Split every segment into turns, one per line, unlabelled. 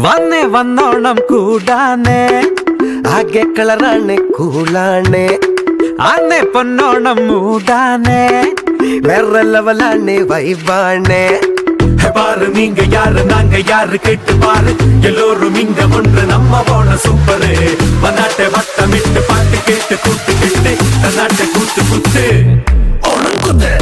വന്നേ വന്നോണം കൂടാനേ ആകെ കളറാണ് കൂളാണ് ആന്നേ പൊന്നോണം മൂടാനേ വേറെ ലെവലാണ് വൈബാണ് பாரு நீங்க யாரு நாங்க யாரு கேட்டு பாரு எல்லோரும் இங்க ஒன்று நம்ம போன சூப்பரு வந்தாட்டை வட்டமிட்டு பாட்டு கேட்டு கூட்டு கிட்டு தன்னாட்டை கூத்து குத்து ஓணம் குத்து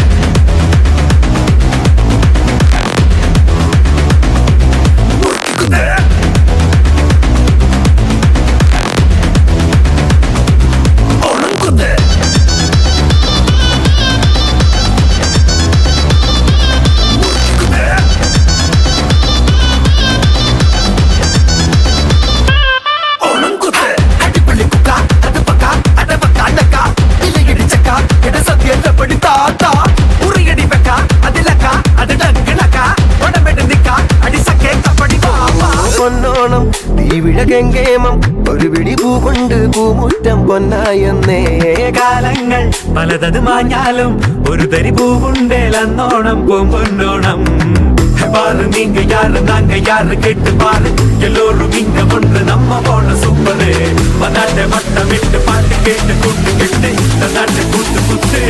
പൊന്നോണം തീവിഴകെങ്കേമം ഒരു പിടി പൂ കൊണ്ട് പൂമുറ്റം പൊന്നായെന്നേ കാലങ്ങൾ പലതത് മാഞ്ഞാലും ഒരു തരി പൂവുണ്ടേലന്നോണം പൊന്നോണം பாரு நீங்க யாரு நாங்க யாரு கேட்டு பாரு எல்லோரும் இங்க ஒன்று நம்ம போன சூப்பரு வந்தாட்டை வட்டமிட்டு பாட்டு கேட்டு கூட்டு கிட்டு தன்னாட்டை கூத்து குத்து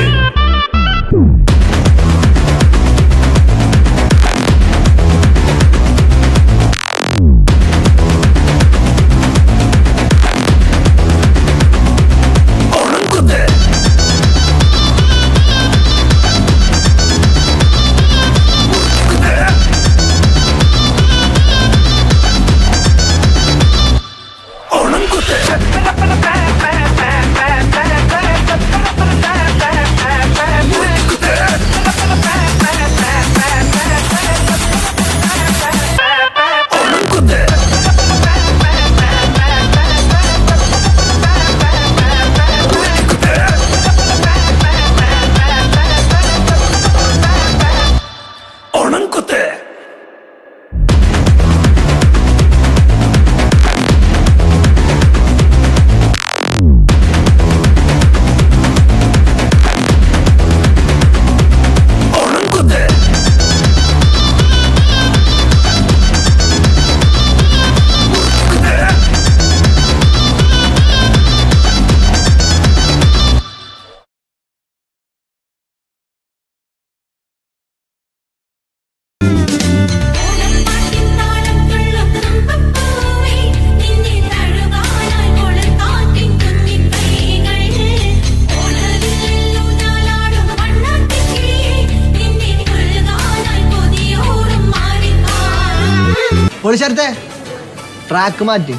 ട്രാക്ക് മാറ്റി